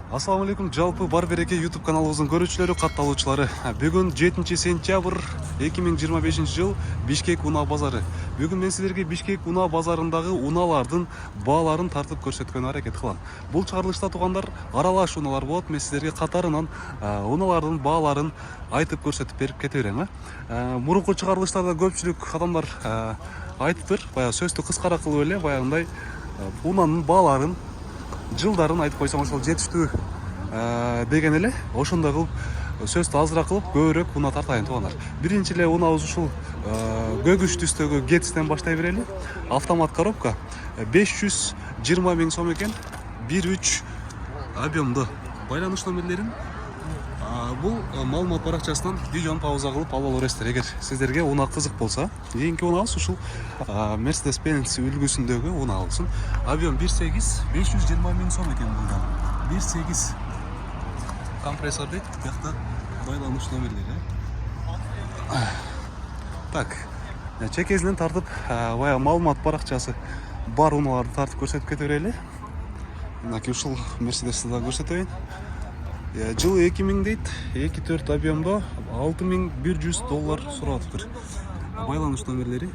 Ассаламу алейкум, жалпы бар береке YouTube каналыбыздын көрүүчүлөрү, катталуучулары. Бүгүн 7 сентябрь 2025 жыл Бишкек унаа базары. Бүгүн мен силерге Бишкек унаа базарындагы унаалардын бааларын тартып көрсөткөнгө аракет кылам. Бул чыгарылышта туугандар аралаш унаалар болот. Мен силерге катарынан унаалардын бааларын айтып көрсөтүп берип кете берем. Мурунку чыгарылыштарда көпчүлүк адамдар айтыптыр, баягы сөздү кыскара кылып эле баягындай унаанын бааларын жылдарын айтып койсоң ошол жетиштүү деген эле ошондой кылып сөздү азыраак кылып көбүрөөк унаа тартайын туугандар. Биринчи эле унаабыз ушул көгүч түстөгү Гетстен баштай берели. Автомат коробка 520 000 сом экен. 1.3 объемдо. Байланыш номерлерин бул маалымат баракчасынан видеону пауза кылып алып аласыздар. Эгер сиздерге унаа кызык болсо, кийинки унаабыз ушул Mercedes-Benz үлгүсүндөгү унаа болсун. Объем 1.8 520 000 сом экен булдан. 1.8 компрессор дейт, бuyakta байланыш номерлери. Так, чекесинен тартып, баягы маалымат баракчасы бар унааларды тартып көрсөтүп кете берели. Мынакей ушул Mercedes-ди да көрсөтөйүн. Жылы 2000 дейт, 2.4 объемдо $6100 сурап байланыш номерлери.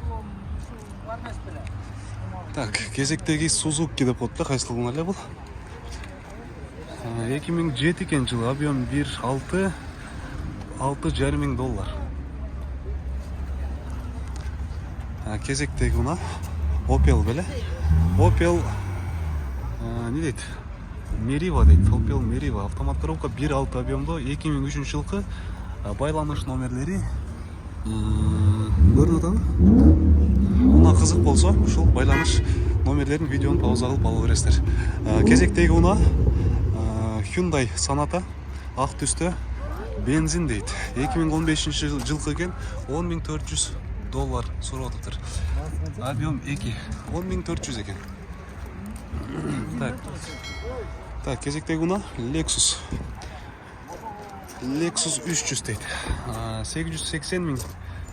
Так, кезектеги Suzuki деп коет да, кайсыл унаа эле бул? 2007 экен жылы, объем 1.6 $6,500. Кезектеги унаа Opel беле? Opel не дейт? Meriva дейт, Opel Meriva автомат коробка 1.6 объемдо 2003 жылкы байланыш номерлери көрүнүп атабы? Унаа кызык болсо, ушул байланыш номерлерин видеону пауза кылып алып бересиздер. Кезектеги унаа Hyundai Sonata ак түстө бензин дейт. 2015 жылкы экен, $10,400 сурап атыптыр. Объем 2 $10,400 экен. Так, кезектеги унаа Lexus 300 дейт. 880 000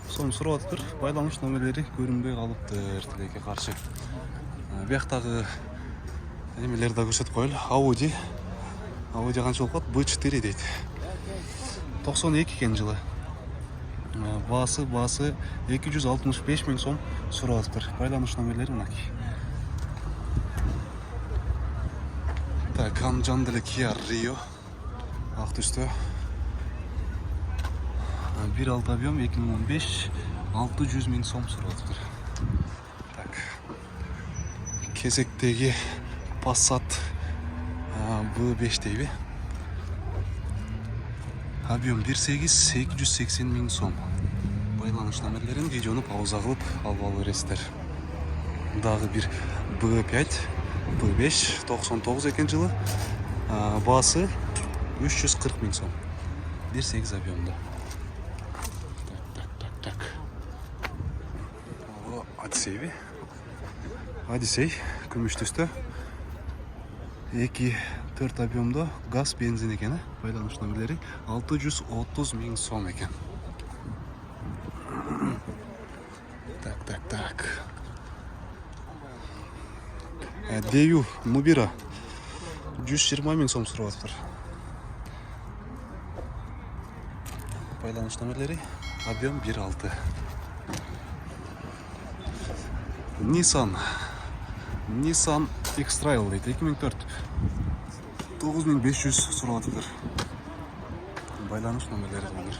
сом сурап атыптыр. Байланыш номерлери көрүнбөй калыптыр тилекке каршы. Бияктагы эмелерди да көрсөтүп коелу. Audi канча болуп калат? B4 дейт. 92 экен жылы. Баасы 265 000 сом сурап атыптыр. Байланыш номерлери мынакей. Так, Амжан деле Kia Rio ак түстө 1.6 объем 2015 600 000 сом сурап атыптыр. Так, кезектеги Passat B5 дейби. Объем 1.8 880 000 сом. Байланыш номерлерин видеону пауза кылып алып бересиздер. Дагы бир B5 99 экен жылы. Баасы 340 000 сом. 1.8 объемдо. Так. Odyssey күмүш түстө 2.4 объемдо газ бензин экен. Байланыш номерлери 630 000 сом экен. Так. Deyu Nubira 120 000 сом сурап атыптыр. Байланыш номерлери объем 1.6. Nissan X-Trail дейт. 2004 9500 сурап атыптыр. Байланыш номерлери туугандар.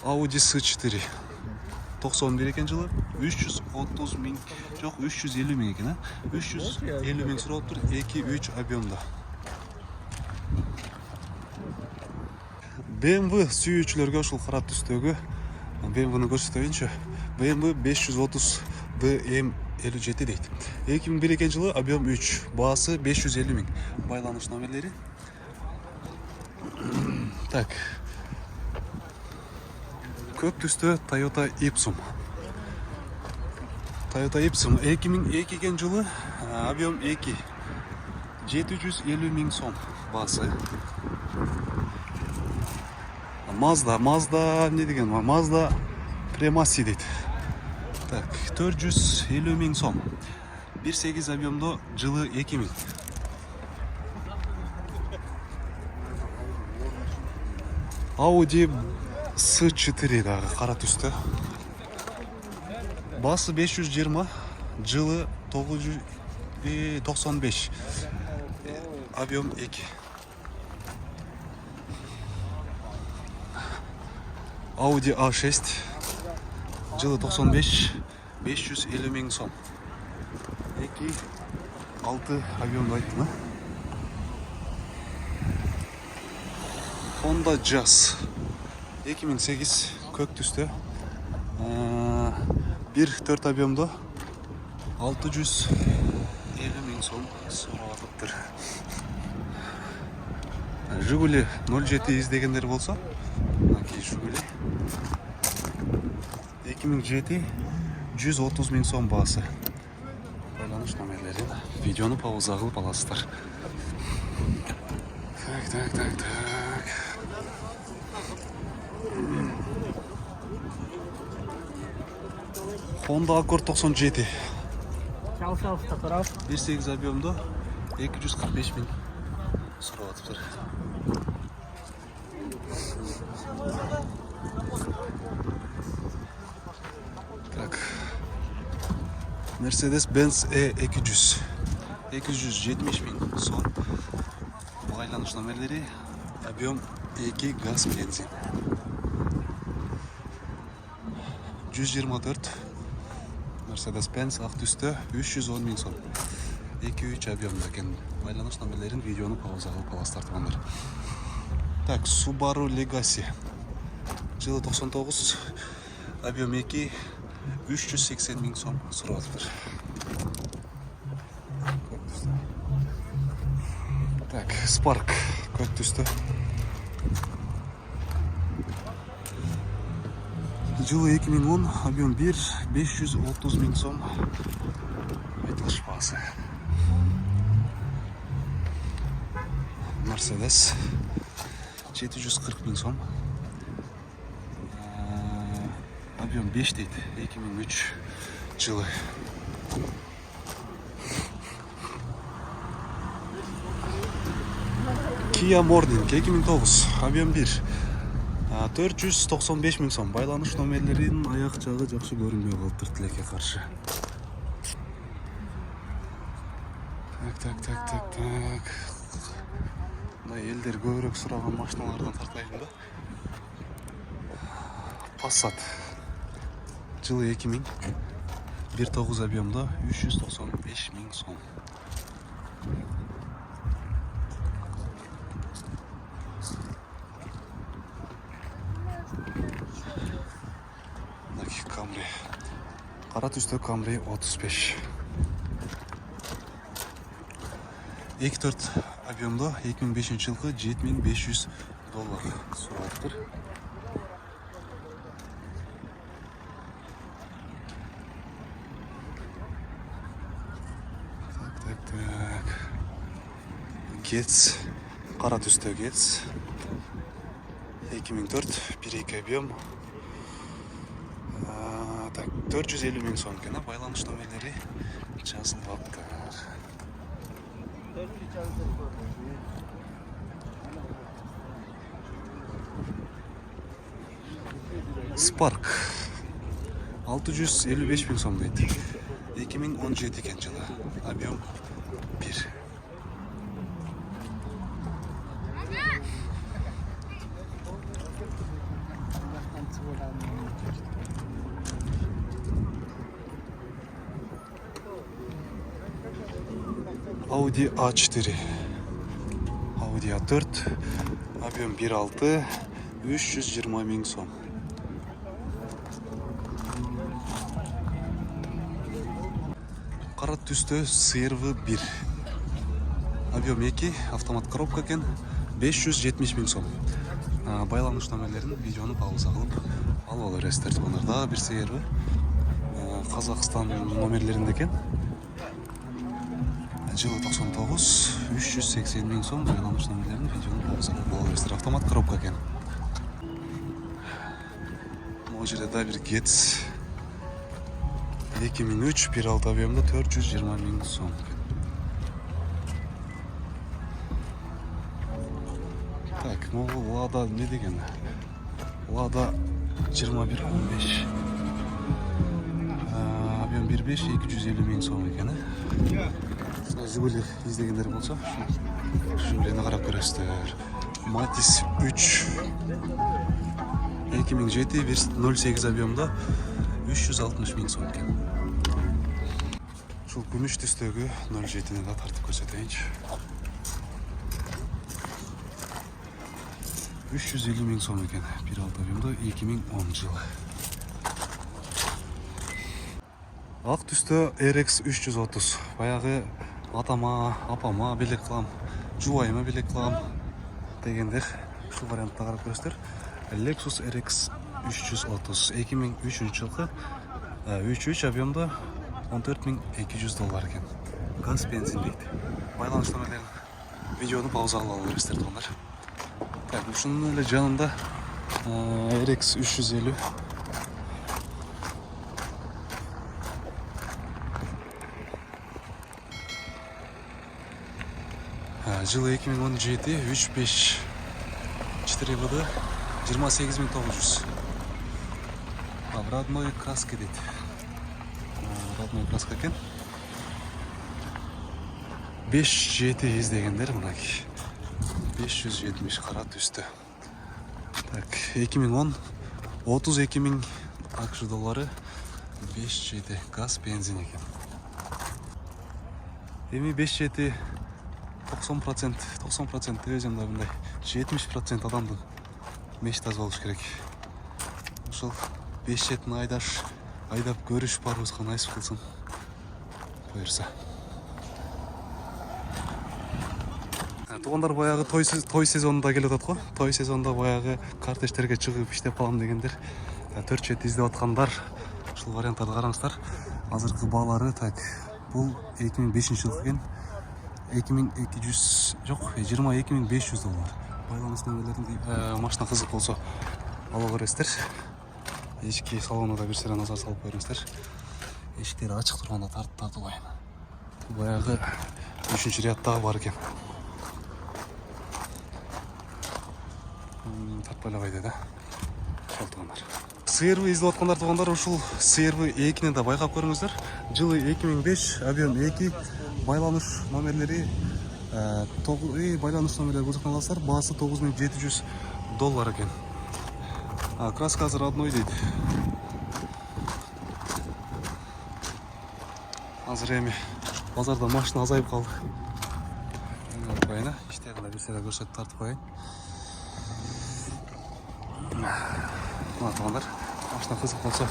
Audi S4 91 экен жылы 330 000, жок 350 000 экен, 350 000 сурап атыптыр. 2.3 объемдо. BMW сүйүүчүлөргө ушул кара түстөгү BMW-ны көрсөтөйүнчү. BMW 530 DM57 дейт. 2001 экен жылы, объем 3, баасы 550 000. Байланыш номерлери. Так. Көк түстө Toyota Ipsum. 2002 экен жылы, объем 2, 750 000 сом баасы. Mazda не деген? Mazda Premacy дейт. Так, 450 000 сом. 1.8 объемдо, жылы 2000. Audi S4 дагы кара түстө. Басы 520, жылы 995. Объем 2. Audi A6, жылы 95, 550 миң сом. 2.6 объемду айттым. Honda Jazz 2008 көк түстө. 1.4 объемдо 650 миң сом сурап атыптыр. Жигули 07 издегендер болсо, мынакей Жигули 2007 130 миң сом баасы. Байланыш номерлерин видеону пауза кылып аласыздар. Так. Honda Accord 97. 1.8 объемдо 245 миң сурап атыптыр. Так. Mercedes-Benz E200. 270 миң сом. Байланыш номерлери, объем 2 газ бензин. 124. Mercedes-Benz ак түстө 310 миң сом. 2-3 объемда экен. Байланыш номерлерин видеону пауза кылып аласыздар тугандар. Так, Subaru Legacy. Жылы 99, объем 2, 380 миң сом сурап атыптыр. Так, Spark көк түстө. Жылы 2010, объем 1, 530 миң сом. Айтылыш баасы. Mercedes 740 миң сом. Объем 5 дейт. 2003 жылы. Kia Morning 2009, объем 1. 495 миң сом. Байланыш номерлерин аяк жагы жакшы көрүнбөй калыптыр тилекке каршы. Так. Мына элдер көбүрөөк сураган машиналардан тартайын да. Passat. Жылы 2000. 1.9 объемдо 395 миң сом. Camry. Кара түстө Camry 35. 2.4 объемдо 2005 жылкы $7500 сураттыр. Так. Getz. Кара түстө Getz. 2004, 1.2 объем. Так, 450 миң сом екен. Байланыш номерлери жазылбаптыр. Spark 655 миң сом дейт. 2017 екен жылы. Объем 1. Audi A4. Audi A4. Объем 1.6. 320 миң сом. Кара түстө CR-V 1. Объем 2. Автомат коробка екен. 570 миң сом. Байланыш номерлерин видеону пауза кылып алып аласыздар тугандар. Дагы бир CR-V. Казакстан номерлеринде екен. Жылы 99, 380 миң сом. Байланыш номерлерин видеону пауза кылып аласыздар. Автомат коробка екен. Могу жерде да бир Getz. 2003 1.6 объемда 420 миң сом. Так, могу Лада не деген? Лада 21-15. Объем 1.5 250 миң сом екен. Жигули издегендер болса, Жигулини карап көрөсүздөр. Матис 3 2007 1.08 объемда 360 миң сом екен. Ушул күмүш түстөгү 07-ни да тартып көрсөтөйүнчү. 350 миң сом екен. 1.6 объемда 2010 жылы. Ак түстө RX 330. Баягы атама, апама белек кылам, жубайыма белек кылам дегендер ушул вариантта карап көрөсүздөр. Lexus RX 330 2003 жылкы 3.3 объемда $14.200 екен. Газ бензин дейт. Байланыш номерлерин видеону пауза алып бересиздер туугандар. Так, ушунун эле жанында RX 350 жылы 2017 3.5 4 ВД 28.900. В родной краске дейт. Родной краска екен. 5.7 издегендер мынакей. 570 кара түстө. Так, 2010 32 миң ақш доллары 5.7 газ бензин екен. Эми 5.7 90% өзүмда мындай 70% адамдын меш таза болуш керек. Ошол 5.7-ни айдап көрүш барыбызга насип кылсын. Буюрса. Туугандар, баягы той сезонунда келип атат го. Той сезонунда баягы картештерге чыгып иштеп калам дегендер, 4.7 издеп аткандар ушул варианттарды караңыздар. Азыркы баалары так, бул 2005 жылкы экен. 2200 жок, 22.500 доллар. Байланыш номерлерин машина кызык болсо ала бересиздер. Ички салонуна да бир сыйра назар салып коюңуздар. Эшиктери ачык турганда тартылайын. Баягы 3-чү ряддагы бар экен. Тартпайлабайды да. Ошол туугандар. CR-V издеп аткандар туугандар, ушул CR-V 2-ни да байкап көрүңүздөр. Жылы 2005, объем 2, байланыш номерлери байланыш номерлери кызыккан аласыздар. Баасы $9.700 экен. Краска азыр родной дейт. Азыр эми базарда машина азайып калды. Коюна, иштегенде бир сыйра көрсөтүп тартып коюн. Мына туугандар, машина кызык болсо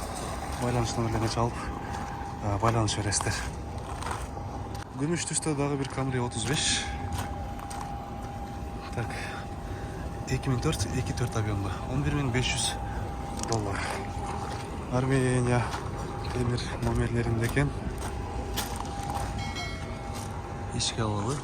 байланыш номерлерин чалып байланыш бересиздер. Күмүш түстө дагы бир Camry 35. Так, 2004 2.4 объемда $11.500. Армения темир номерлеринде экен. Ичке алалы.